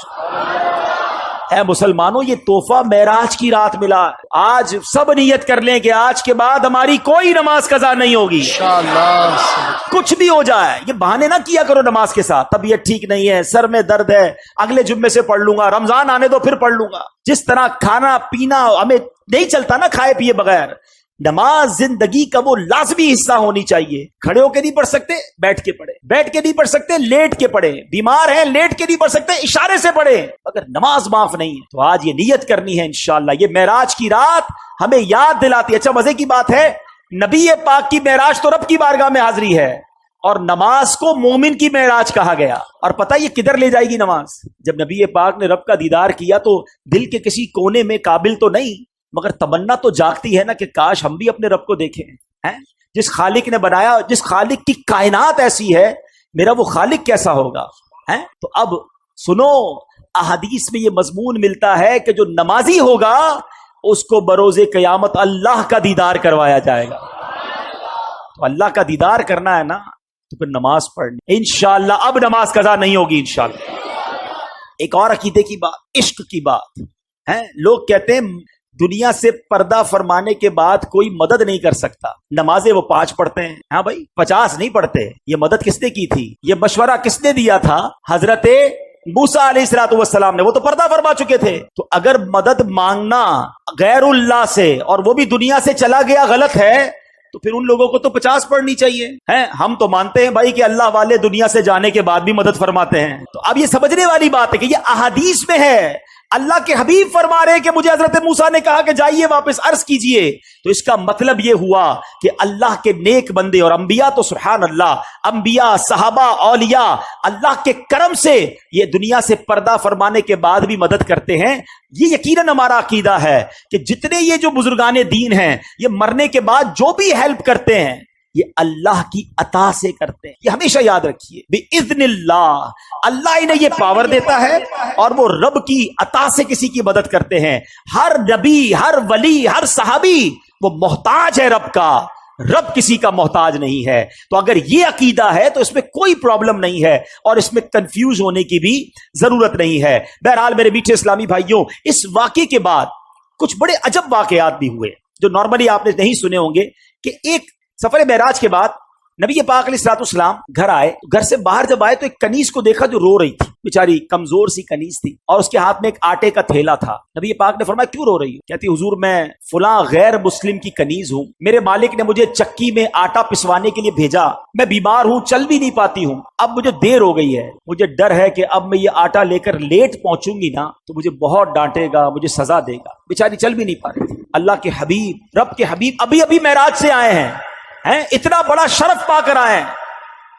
اے مسلمانوں یہ تحفہ معراج کی رات ملا. آج سب نیت کر لیں کہ آج کے بعد ہماری کوئی نماز قضا نہیں ہوگی انشاءاللہ. کچھ بھی ہو جائے یہ بہانے نہ کیا کرو نماز کے ساتھ. طبیعت ٹھیک نہیں ہے, سر میں درد ہے, اگلے جمعے سے پڑھ لوں گا, رمضان آنے دو پھر پڑھ لوں گا. جس طرح کھانا پینا ہمیں نہیں چلتا نا کھائے پیے بغیر, نماز زندگی کا وہ لازمی حصہ ہونی چاہیے. کھڑے ہو کے نہیں پڑھ سکتے بیٹھ کے پڑھے, بیٹھ کے نہیں پڑھ سکتے لیٹ کے پڑھے, بیمار ہیں لیٹ کے نہیں پڑھ سکتے اشارے سے پڑھے. اگر نماز معاف نہیں ہے تو آج یہ نیت کرنی ہے انشاءاللہ. یہ معراج کی رات ہمیں یاد دلاتی ہے. اچھا مزے کی بات ہے, نبی پاک کی معراج تو رب کی بارگاہ میں حاضری ہے, اور نماز کو مومن کی معراج کہا گیا. اور پتہ یہ کدھر لے جائے گی نماز؟ جب نبی پاک نے رب کا دیدار کیا تو دل کے کسی کونے میں قابل تو نہیں مگر تمنا تو جاگتی ہے نا کہ کاش ہم بھی اپنے رب کو دیکھیں. جس خالق نے بنایا, جس خالق کی کائنات ایسی ہے, میرا وہ خالق کیسا ہوگا. تو اب سنو, احادیث میں یہ مضمون ملتا ہے کہ جو نمازی ہوگا اس کو بروز قیامت اللہ کا دیدار کروایا جائے گا. تو اللہ کا دیدار کرنا ہے نا تو پھر نماز پڑھنی انشاءاللہ. اب نماز قضا نہیں ہوگی انشاءاللہ. ایک اور عقیدے کی بات, عشق کی بات ہے. لوگ کہتے ہیں دنیا سے پردہ فرمانے کے بعد کوئی مدد نہیں کر سکتا. نمازیں وہ 5 پڑھتے ہیں, ہاں بھائی 50 نہیں پڑھتے. یہ مدد کس نے کی تھی, یہ مشورہ کس نے دیا تھا؟ حضرت موسیٰ علیہ الصلوۃ والسلام نے. وہ تو پردہ فرما چکے تھے. تو اگر مدد مانگنا غیر اللہ سے اور وہ بھی دنیا سے چلا گیا غلط ہے تو پھر ان لوگوں کو تو 50 پڑھنی چاہیے. ہم تو مانتے ہیں بھائی کہ اللہ والے دنیا سے جانے کے بعد بھی مدد فرماتے ہیں. تو اب یہ سمجھنے والی بات ہے کہ یہ احادیث میں ہے. اللہ کے حبیب فرما رہے کہ مجھے حضرت موسیٰ نے کہا کہ جائیے واپس عرض کیجئے. تو اس کا مطلب یہ ہوا کہ اللہ کے نیک بندے اور انبیاء تو سبحان اللہ, انبیاء صحابہ اولیاء اللہ کے کرم سے یہ دنیا سے پردہ فرمانے کے بعد بھی مدد کرتے ہیں. یہ یقیناً ہمارا عقیدہ ہے کہ جتنے یہ جو بزرگان دین ہیں یہ مرنے کے بعد جو بھی ہیلپ کرتے ہیں یہ اللہ کی عطا سے کرتے ہیں. یہ ہمیشہ یاد رکھیے, بِإِذْنِ اللہ, اللہ انہیں یہ پاور دیتا ہے اور وہ رب کی عطا سے کسی کی مدد کرتے ہیں. ہر نبی, ہر ولی, ہر صحابی وہ محتاج ہے رب کا, رب کسی کا محتاج نہیں ہے. تو اگر یہ عقیدہ ہے تو اس میں کوئی پرابلم نہیں ہے اور اس میں کنفیوز ہونے کی بھی ضرورت نہیں ہے. بہرحال میرے میٹھے اسلامی بھائیوں, اس واقعے کے بعد کچھ بڑے عجب واقعات بھی ہوئے جو نارملی آپ نے نہیں سنے ہوں گے. کہ ایک سفر معراج کے بعد نبی پاک علیہ الصلوۃ والسلام گھر آئے. گھر سے باہر جب آئے تو ایک کنیز کو دیکھا جو رو رہی تھی, بیچاری کمزور سی کنیز تھی, اور اس کے ہاتھ میں ایک آٹے کا تھیلا تھا. نبی پاک نے فرمایا کیوں رو رہی ہو؟ کہتی حضور میں فلاں غیر مسلم کی کنیز ہوں, میرے مالک نے مجھے چکی میں آٹا پسوانے کے لیے بھیجا, میں بیمار ہوں, چل بھی نہیں پاتی ہوں, اب مجھے دیر ہو گئی ہے, مجھے ڈر ہے کہ اب میں یہ آٹا لے کر لیٹ پہنچوں گی نا تو مجھے بہت ڈانٹے گا, مجھے سزا دے گا. بیچاری چل بھی نہیں پا رہی تھی. اللہ کے حبیب, رب کے حبیب ابھی ابھی معراج سے آئے ہیں, اتنا بڑا شرف پا کر آئے ہیں,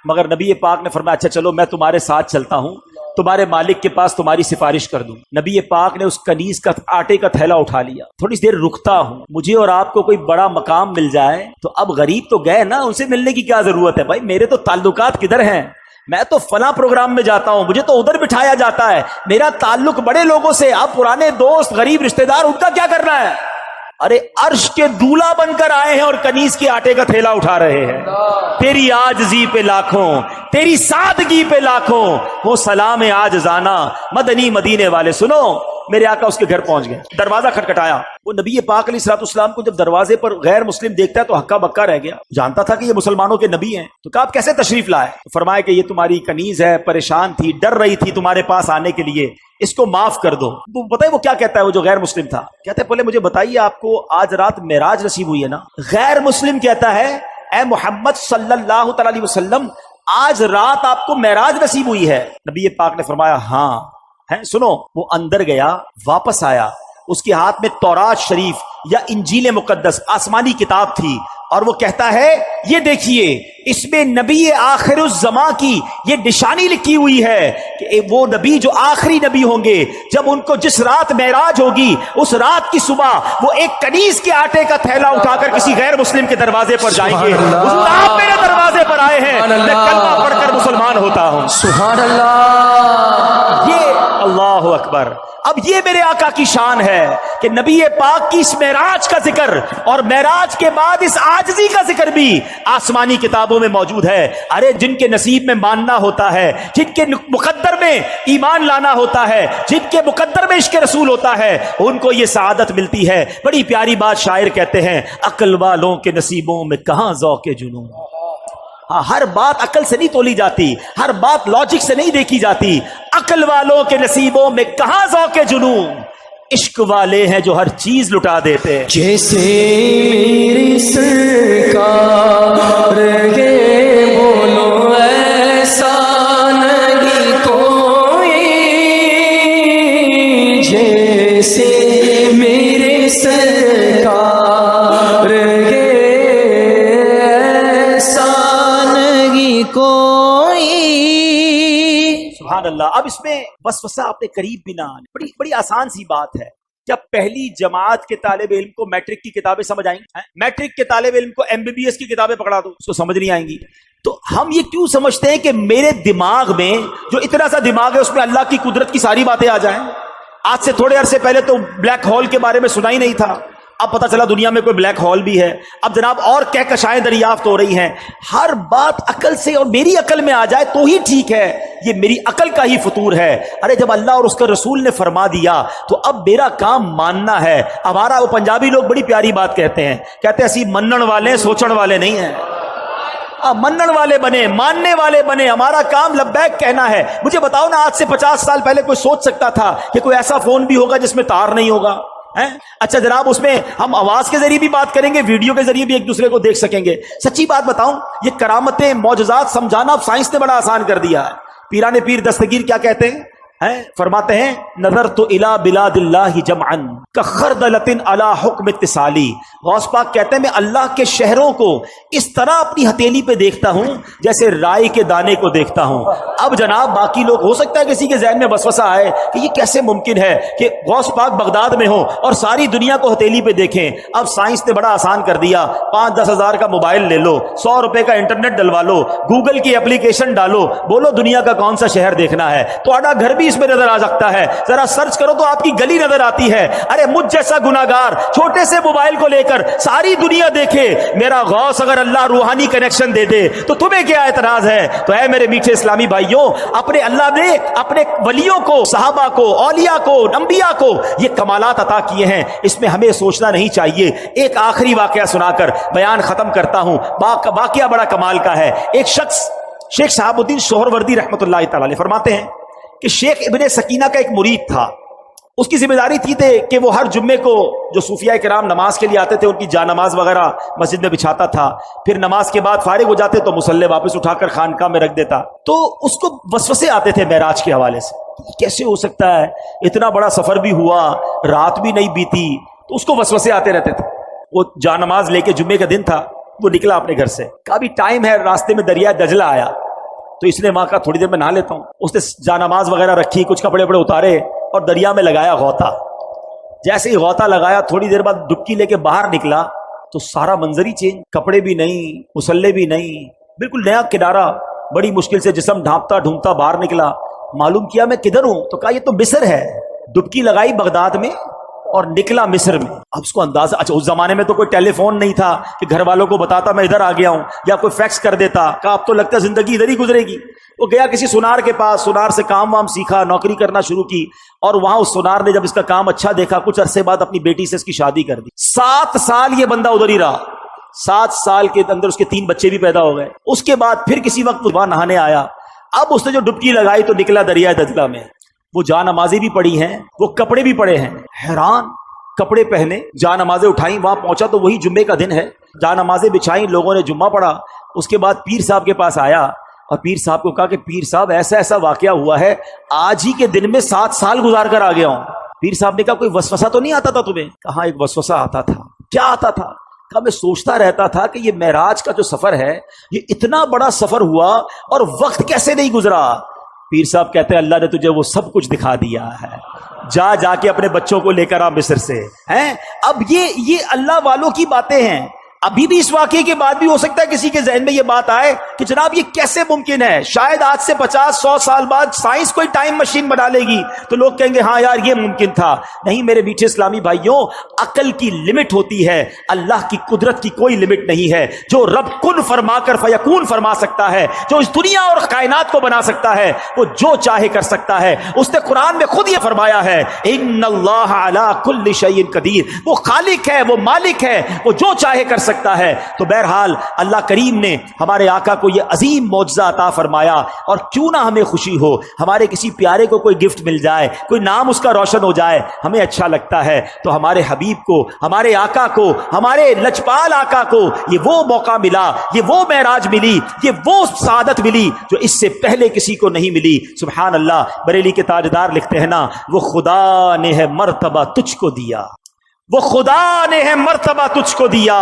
مگر نبی پاک نے فرمایا اچھا چلو میں تمہارے ساتھ چلتا ہوں, تمہارے مالک کے پاس تمہاری سفارش کر دوں. نبی پاک نے اس کنیز کا آٹے کا تھیلا اٹھا لیا. تھوڑی دیر رکتا ہوں, مجھے اور آپ کو کوئی بڑا مقام مل جائے تو اب غریب تو گئے نا, ان سے ملنے کی کیا ضرورت ہے بھائی, میرے تو تعلقات کدھر ہیں, میں تو فلاں پروگرام میں جاتا ہوں, مجھے تو ادھر بٹھایا جاتا ہے, میرا تعلق بڑے لوگوں سے, اب پرانے دوست غریب رشتہ دار ان کا کیا کرنا ہے. ارے عرش کے دولہا بن کر آئے ہیں اور کنیز کے آٹے کا تھیلا اٹھا رہے ہیں. تیری عاجزی پہ لاکھوں, تیری سادگی پہ لاکھوں, وہ سلام عاجزانہ مدنی مدینے والے. سنو, میرے آقا اس کے گھر پہنچ گئے, دروازہ کھٹکھٹایا. وہ نبی پاک علیہ الصلوۃ والسلام کو جب دروازے پر غیر مسلم دیکھتا ہے تو ہکا بکا رہ گیا, جانتا تھا کہ یہ مسلمانوں کے نبی ہیں. تو کہا آپ کیسے تشریف لائے؟ فرمایا کہ یہ تمہاری کنیز ہے, پریشان تھی, ڈر رہی تھی تمہارے پاس آنے کے لیے, اس کو معاف کر دو. تو بتائیے وہ کیا کہتا ہے, وہ جو غیر مسلم تھا, کہتے ہیں پہلے مجھے بتائیے آپ کو آج رات معراج نصیب ہوئی ہے نا؟ غیر مسلم کہتا ہے اے محمد صلی اللہ تعالی علیہ وسلم آج رات آپ کو معراج نصیب ہوئی ہے؟ نبی پاک نے فرمایا ہاں ہے. سنو, وہ اندر گیا, واپس آیا, اس کے ہاتھ میں تورات شریف یا انجیل مقدس آسمانی کتاب تھی, اور وہ کہتا ہے یہ دیکھیے اس میں نبی آخر الزمان کی یہ نشانی لکھی ہوئی ہے کہ وہ نبی جو آخری نبی ہوں گے, جب ان کو جس رات معراج ہوگی اس رات کی صبح وہ ایک کنیز کے آٹے کا تھیلا اٹھا کر کسی غیر مسلم کے دروازے پر جائیں گے. حضور آپ میرے دروازے پر آئے ہیں, میں کلمہ پڑھ کر مسلمان ہوتا ہوں. سبحان اللہ. یہ اللہ اللہ اکبر. اب یہ میرے آقا کی شان ہے کہ نبی پاک کی اس معراج کا ذکر اور معراج کے بعد اس عاجزی کا ذکر بھی آسمانی کتابوں میں موجود ہے. ارے جن کے نصیب میں ماننا ہوتا ہے، جن کے مقدر میں ایمان لانا ہوتا ہے، جن کے مقدر میں عشق رسول ہوتا ہے، ان کو یہ سعادت ملتی ہے. بڑی پیاری بات شاعر کہتے ہیں، عقل والوں کے نصیبوں میں کہاں ذوق جنون. ہاں، ہر بات عقل سے نہیں تولی جاتی، ہر بات لاجک سے نہیں دیکھی جاتی. عقل والوں کے نصیبوں میں کہاں ذوق جنون، عشق والے ہیں جو ہر چیز لٹا دیتے. جیسے میری سرکار کے بولو ایسا نہیں کوئی، جیسے میرے سرکار کے ایسا نہیں کوئی. سبحان اللہ. اب اس میں وسوسہ اپنے قریب بھی نہ آنے. بڑی آسان سی بات ہے. جب پہلی جماعت کے طالب علم کو میٹرک کی کتابیں سمجھ آئیں گی، میٹرک کے طالب علم کو MBBS کی کتابیں پکڑا دو، اس کو سمجھ نہیں آئیں گی. تو ہم یہ کیوں سمجھتے ہیں کہ میرے دماغ میں جو اتنا سا دماغ ہے اس میں اللہ کی قدرت کی ساری باتیں آ جائیں. آج سے تھوڑے عرصے پہلے تو بلیک ہول کے بارے میں سنا ہی نہیں تھا، اب پتہ چلا دنیا میں کوئی بلیک ہول بھی ہے. اب جناب اور کہکشائیں دریافت ہو رہی ہیں. ہر بات عقل سے اور میری عقل میں آ جائے تو ہی ٹھیک ہے، یہ میری عقل کا ہی فطور ہے. ارے جب اللہ اور اس کا رسول نے فرما دیا تو اب میرا کام ماننا ہے. ہمارا وہ پنجابی لوگ بڑی پیاری بات کہتے ہیں اسی منن والے سوچن والے نہیں ہیں. منن والے بنے، ماننے والے بنے. ہمارا کام لبیک کہنا ہے. مجھے بتاؤ نا، آج سے 50 سال پہلے کوئی سوچ سکتا تھا کہ کوئی ایسا فون بھی ہوگا جس میں تار نہیں ہوگا؟ اچھا جناب، اس میں ہم آواز کے ذریعے بھی بات کریں گے، ویڈیو کے ذریعے بھی ایک دوسرے کو دیکھ سکیں گے. سچی بات بتاؤں، یہ کرامتیں معجزات سمجھانا اب سائنس نے بڑا آسان کر دیا ہے. پیران پیر دستگیر کیا کہتے ہیں؟ فرماتے ہیں، نظرت الی بلاد اللہ جمعا کخردلۃ علی حکم اتصالی. غوث پاک کہتے ہیں میں اللہ کے شہروں کو اس طرح اپنی ہتھیلی پہ دیکھتا ہوں جیسے رائی کے دانے کو دیکھتا ہوں. اب جناب باقی لوگ، ہو سکتا ہے کسی کے ذہن میں وسوسہ آئے کہ یہ کیسے ممکن ہے کہ غوث پاک بغداد میں ہو اور ساری دنیا کو ہتھیلی پہ دیکھیں. اب سائنس نے بڑا آسان کر دیا. 5-10 ہزار کا موبائل لے لو، 100 روپے کا انٹرنیٹ ڈلوا لو، گوگل کی اپلیکیشن ڈالو، بولو دنیا کا کون سا شہر دیکھنا ہے، تھوڑا گھر بھی اس میں نظر آ سکتا ہے. ذرا سرچ کرو تو آپ کی گلی نظر آتی ہے. ارے مجھ جیسا گناہگار چھوٹے سے موبائل کو لے کر ساری دنیا دیکھے. میرا غوث اگر اللہ روحانی کنیکشن دے دے تو تمہیں کیا اعتراض ہے؟ تو اے میرے میٹھے اسلامی بھائیوں، اپنے اللہ نے اپنے ولیوں کو، صحابہ کو، اولیاء کو، انبیاء کو یہ کمالات عطا کیے ہیں. اس میں ہمیں سوچنا نہیں چاہیے. ایک آخری واقعہ سنا کر بیان ختم کرتا ہوں. واقعہ بڑا کمال کا ہے. ایک شخص شیخ شہاب الدین سہروردی رحمۃ اللہ تعالی علیہ فرماتے ہیں کہ شیخ ابن سکینہ کا ایک مرید تھا. اس کی ذمہ داری تھی کہ وہ ہر جمعے کو جو صوفیاء کرام نماز کے لیے آتے تھے ان کی جا نماز وغیرہ مسجد میں بچھاتا تھا. پھر نماز کے بعد فارغ ہو جاتے تو مصلی واپس اٹھا کر خانقاہ میں رکھ دیتا. تو اس کو وسوسے آتے تھے معراج کے حوالے سے. کیسے ہو سکتا ہے، اتنا بڑا سفر بھی ہوا، رات بھی نہیں بیتی. تو اس کو وسوسے آتے رہتے تھے. وہ جا نماز لے کے، جمعے کا دن تھا، وہ نکلا اپنے گھر سے. کافی ٹائم ہے، راستے میں دریا دجلہ آیا تو اس نے ماں کا تھوڑی دیر میں نہا لیتا ہوں. اس نے جا نماز وغیرہ رکھی، کچھ کپڑے وپڑے اتارے اور دریا میں لگایا غوطہ. جیسے ہی غوطہ لگایا تھوڑی دیر بعد ڈبکی لے کے باہر نکلا تو سارا منظر ہی چینج. کپڑے بھی نہیں، مسلے بھی نہیں، بالکل نیا کنارہ. بڑی مشکل سے جسم ڈھانپتا ڈھونپتا باہر نکلا. معلوم کیا میں کدھر ہوں؟ تو کہا یہ تو مصر ہے. ڈبکی لگائی بغداد میں اور نکلا مصر میں. اب اس کو اندازہ، اچھا اس زمانے میں تو کوئی ٹیلی فون نہیں تھا کہ گھر والوں کو بتاتا میں ادھر آ گیا ہوں، یا کوئی فیکس کر دیتا. کہا اب تو لگتا ہے زندگی ادھر ہی گزرے گی. وہ گیا کسی سونار کے پاس، سونار سے کام وام سیکھا، نوکری کرنا شروع کی. اور وہاں اس سونار نے جب اس کا کام اچھا دیکھا، کچھ عرصے بعد اپنی بیٹی سے اس کی شادی کر دی. 7 سال یہ بندہ ادھر ہی رہا. 7 سال کے اندر اس کے 3 بچے بھی پیدا ہو گئے. اس کے بعد پھر کسی وقت وہاں نہانے آیا. اب اس نے جو ڈبکی لگائی تو نکلا دریائے دجلہ میں. وہ جا نمازیں بھی پڑھی ہیں، وہ کپڑے بھی پڑے ہیں. حیران، کپڑے پہنے، جا نمازیں اٹھائیں. وہاں پہنچا تو وہی جمعے کا دن ہے. جا نمازیں بچھائیں، لوگوں نے جمعہ پڑھا. اس کے بعد پیر صاحب کے پاس آیا اور پیر صاحب کو کہا کہ پیر صاحب ایسا ایسا واقعہ ہوا ہے، آج ہی کے دن میں 7 سال گزار کر آ گیا ہوں. پیر صاحب نے کہا کوئی وسوسہ تو نہیں آتا تھا تمہیں؟ کہا ایک وسوسہ آتا تھا. کیا آتا تھا؟ کہا میں سوچتا رہتا تھا کہ یہ معراج کا جو سفر ہے، یہ اتنا بڑا سفر ہوا اور وقت کیسے نہیں گزرا. پیر صاحب کہتے ہیں اللہ نے تجھے وہ سب کچھ دکھا دیا ہے. جا کے اپنے بچوں کو لے کر آ مصر سے. اب یہ اللہ والوں کی باتیں ہیں. ابھی بھی اس واقعے کے بعد بھی ہو سکتا ہے کسی کے ذہن میں یہ بات آئے کہ جناب یہ کیسے ممکن ہے، شاید آج سے 50-100 سال بعد سائنس کوئی ٹائم مشین بنا لے گی تو لوگ کہیں گے ہاں یار یہ ممکن تھا۔ نہیں میرے میٹھے اسلامی بھائیوں، عقل کی لمٹ ہوتی ہے، اللہ کی قدرت کی کوئی لمٹ نہیں ہے۔ جو رب کن فرما کر فیکون فرما سکتا ہے، جو اس دنیا اور کائنات کو بنا سکتا ہے، وہ جو چاہے کر سکتا ہے۔ اس نے قرآن میں خود یہ فرمایا ہے ان اللہ علی کل شیء قدیر، وہ خالق ہے، وہ مالک ہے، وہ جو چاہے کر سکتا ہے۔ تو بہرحال اللہ کریم نے ہمارے آقا کو یہ عظیم معجزہ عطا فرمایا، اور کیوں نہ ہمیں خوشی ہو، ہمارے کسی پیارے کو کوئی گفٹ مل جائے، کوئی نام اس کا روشن ہو جائے، ہمیں اچھا لگتا ہے۔ تو ہمارے حبیب کو، ہمارے آقا کو، ہمارے لجپال آقا کو یہ وہ موقع ملا، یہ وہ معراج ملی، یہ وہ سعادت ملی جو اس سے پہلے کسی کو نہیں ملی۔ سبحان اللہ۔ بریلی کے تاجدار لکھتے ہیں نا، وہ خدا نے ہے مرتبہ تجھ کو دیا، وہ خدا نے ہے مرتبہ تجھ کو دیا،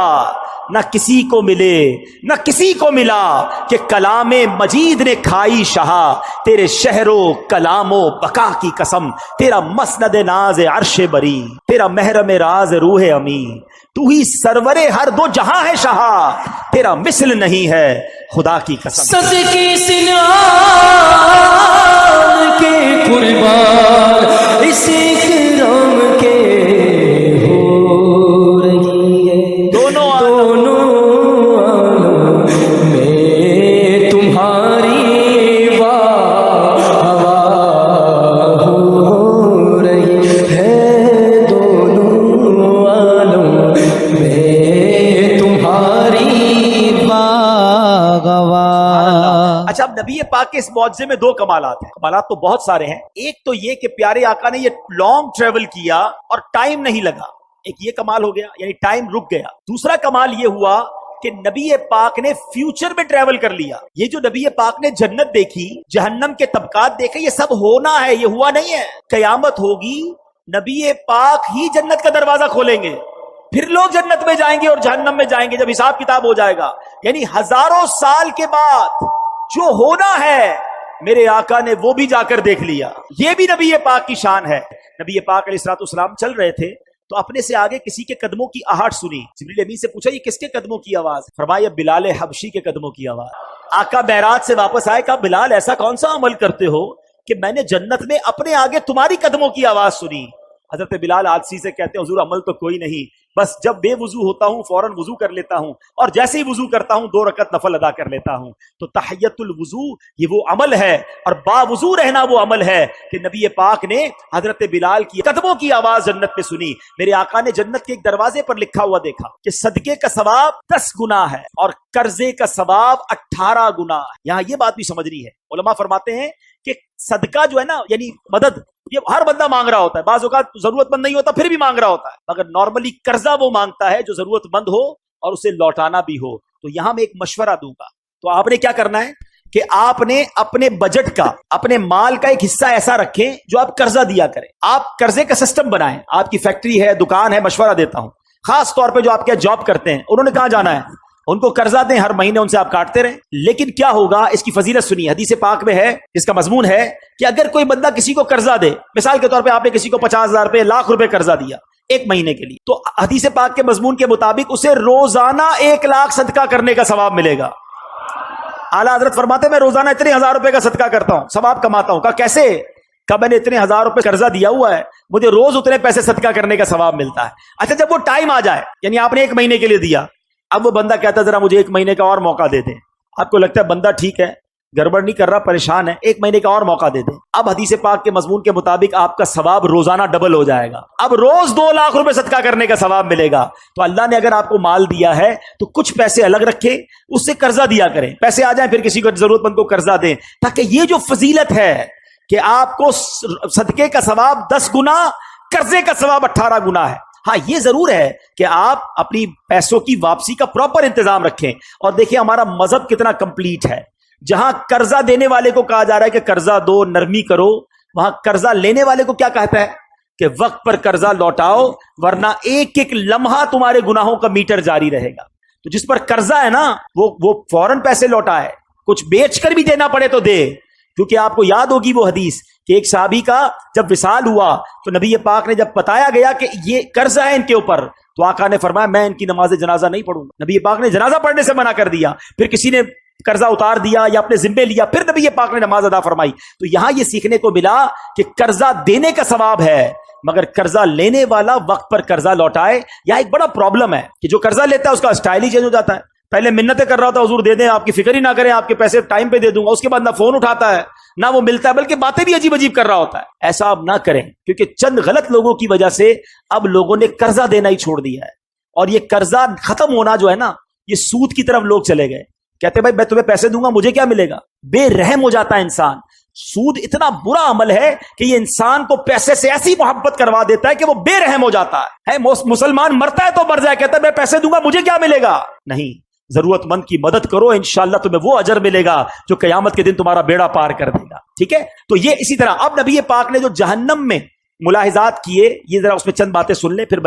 نہ کسی کو ملے نہ کسی کو ملا کہ کلام مجید نے کھائی شہا، تیرے شہر و کلام و بقا کی قسم، تیرا مسند ناز عرش بری، تیرا محرم راز روح امی، تو ہی سرور ہر دو جہاں ہے شہا، تیرا مثل نہیں ہے خدا کی قسم۔ صدقے سنان کے قربان اس اکرام کے ہو رہی ہے، دونوں عالم میں تمہاری واہ واہ ہو رہی ہے، دونوں عالم میں تمہاری واہ واہ۔ اچھا، اب نبی پاک کے اس معجزے میں دو کمالات ہیں۔ کمالات تو بہت سارے ہیں، ایک تو یہ کہ پیارے آقا نے یہ لانگ ٹریول کیا اور ٹائم نہیں لگا، ایک یہ کمال ہو گیا، یعنی ٹائم رک گیا۔ دوسرا کمال یہ ہوا کہ نبی پاک نے فیوچر میں ٹریول کر لیا۔ یہ جو نبی پاک نے جنت دیکھی، جہنم کے طبقات دیکھے، یہ سب ہونا ہے، یہ ہوا نہیں ہے۔ قیامت ہوگی، نبی پاک ہی جنت کا دروازہ کھولیں گے، پھر لوگ جنت میں جائیں گے اور جہنم میں جائیں گے جب حساب کتاب ہو جائے گا۔ یعنی ہزاروں سال کے بعد جو ہونا ہے میرے آقا نے وہ بھی جا کر دیکھ لیا۔ یہ بھی نبی پاک کی شان ہے۔ نبی پاک علیہ الصلوۃ والسلام چل رہے تھے تو اپنے سے آگے کسی کے قدموں کی آہٹ سنی۔ جبریل امین سے پوچھا یہ کس کے قدموں کی آواز؟ فرمایا بلال حبشی کے قدموں کی آواز۔ آقا معراج سے واپس آئے، کہا بلال ایسا کون سا عمل کرتے ہو کہ میں نے جنت میں اپنے آگے تمہاری قدموں کی آواز سنی؟ حضرت بلال عاجزی سے کہتے ہیں حضور عمل تو کوئی نہیں، بس جب بے وضو ہوتا ہوں فوراً وضو کر لیتا ہوں، اور جیسے ہی وضو کرتا ہوں 2 رکعت نفل ادا کر لیتا ہوں۔ تو تحیت الوضو یہ وہ عمل ہے، اور با وضو رہنا وہ عمل ہے کہ نبی پاک نے حضرت بلال کی قدموں کی آواز جنت میں سنی۔ میرے آقا نے جنت کے ایک دروازے پر لکھا ہوا دیکھا کہ صدقے کا ثواب 10 گنا ہے اور قرضے کا ثواب 18 گنا ہے۔ یہاں یہ بات بھی سمجھنی ہے، علماء فرماتے ہیں کہ صدقہ جو ہے نا، یعنی مدد، یہ ہر بندہ مانگ رہا ہوتا ہے، بعض اوقات ضرورت مند نہیں ہوتا پھر بھی مانگ رہا ہوتا ہے، مگر نارملی قرضہ وہ مانگتا ہے جو ضرورت مند ہو اور اسے لوٹانا بھی ہو۔ تو یہاں میں ایک مشورہ دوں گا، تو آپ نے کیا کرنا ہے کہ آپ نے اپنے بجٹ کا، اپنے مال کا ایک حصہ ایسا رکھیں جو آپ قرضہ دیا کریں۔ آپ قرضے کا سسٹم بنائیں۔ آپ کی فیکٹری ہے، دکان ہے، مشورہ دیتا ہوں، خاص طور پہ جو آپ کے جاب کرتے ہیں، انہوں نے کہاں جانا ہے؟ ان کو قرضہ دیں، ہر مہینے ان سے آپ کاٹتے رہیں۔ لیکن کیا ہوگا، اس کی فضیلت سنیے، حدیث پاک میں ہے، اس کا مضمون ہے کہ اگر کوئی بندہ کسی کو قرضہ دے، مثال کے طور پہ آپ نے کسی کو 50,000 روپے، لاکھ روپے قرضہ دیا 1 مہینے کے لیے، تو حدیث پاک کے مضمون کے مطابق اسے روزانہ 1 لاکھ صدقہ کرنے کا ثواب ملے گا۔ اعلیٰ حضرت فرماتے ہیں میں روزانہ اتنے 1000 روپے کا صدقہ کرتا ہوں، ثواب کماتا ہوں۔ کہا کیسے؟ کہا میں نے اتنے 1000 روپے قرضہ دیا ہوا ہے، مجھے روز اتنے پیسے صدقہ کرنے کا ثواب ملتا ہے۔ اچھا جب وہ ٹائم آ جائے، یعنی آپ نے 1 مہینے کے لیے دیا، اب وہ بندہ کہتا ہے ذرا مجھے 1 مہینے کا اور موقع دے دیں، آپ کو لگتا ہے بندہ ٹھیک ہے، گڑبڑ نہیں کر رہا، پریشان ہے، 1 مہینے کا اور موقع دے دیں۔ اب حدیث پاک کے مضمون کے مطابق آپ کا ثواب روزانہ ڈبل ہو جائے گا، اب روز 2 لاکھ روپے صدقہ کرنے کا ثواب ملے گا۔ تو اللہ نے اگر آپ کو مال دیا ہے تو کچھ پیسے الگ رکھے، اس سے قرضہ دیا کریں، پیسے آ جائیں پھر کسی کو ضرورت مند کو قرضہ دیں، تاکہ یہ جو فضیلت ہے کہ آپ کو صدقے کا ثواب 10 گنا، قرضے کا ثواب 18 گنا ہے۔ ہاں یہ ضرور ہے کہ آپ اپنی پیسوں کی واپسی کا پراپر انتظام رکھیں۔ اور دیکھیں ہمارا مذہب کتنا کمپلیٹ ہے، جہاں قرضہ دینے والے کو کہا جا رہا ہے کہ قرضہ دو، نرمی کرو، وہاں قرضہ لینے والے کو کیا کہتا ہے کہ وقت پر قرضہ لوٹاؤ، ورنہ ایک ایک لمحہ تمہارے گناہوں کا میٹر جاری رہے گا۔ تو جس پر قرضہ ہے نا وہ فوراً پیسے لوٹائے، کچھ بیچ کر بھی دینا پڑے تو دے، کیونکہ آپ کو یاد ہوگی وہ حدیث کہ ایک صحابی کا جب وصال ہوا تو نبی پاک نے جب بتایا گیا کہ یہ قرضہ ہے ان کے اوپر، تو آقا نے فرمایا میں ان کی نماز جنازہ نہیں پڑھوں گا. نبی پاک نے جنازہ پڑھنے سے منع کر دیا. پھر کسی نے قرضہ اتار دیا یا اپنے ذمے لیا, پھر نبی پاک نے نماز ادا فرمائی. تو یہاں یہ سیکھنے کو ملا کہ قرضہ دینے کا ثواب ہے, مگر قرضہ لینے والا وقت پر قرضہ لوٹائے. یہاں ایک بڑا پرابلم ہے کہ جو قرضہ لیتا ہے اس کا سٹائل ہی چینج ہو جاتا ہے. پہلے منتیں کر رہا تھا, حضور دے دیں, آپ کی فکر ہی نہ کریں, آپ کے پیسے ٹائم پہ دے دوں گا. اس کے بعد نہ فون اٹھاتا ہے نہ وہ ملتا ہے, بلکہ باتیں بھی عجیب عجیب کر رہا ہوتا ہے. ایسا آپ نہ کریں, کیونکہ چند غلط لوگوں کی وجہ سے اب لوگوں نے قرضہ دینا ہی چھوڑ دیا ہے. اور یہ قرضہ ختم ہونا جو ہے نا, یہ سود کی طرف لوگ چلے گئے. کہتے ہیں بھائی میں تمہیں پیسے دوں گا, مجھے کیا ملے گا. بے رحم ہو جاتا ہے انسان. سود اتنا برا عمل ہے کہ یہ انسان کو پیسے سے ایسی محبت کروا دیتا ہے کہ وہ بے رحم ہو جاتا ہے. مسلمان مرتا ہے تو مر جائے, کہتا ہے میں پیسے دوں گا, مجھے کیا ملے گا. نہیں, ضرورت مند کی مدد کرو, انشاءاللہ تمہیں وہ اجر ملے گا جو قیامت کے دن تمہارا بیڑا پار کر دے گا. ٹھیک ہے, تو یہ اسی طرح اب نبی پاک نے جو جہنم میں ملاحظات کیے, یہ ذرا اس میں چند باتیں سن لیں پھر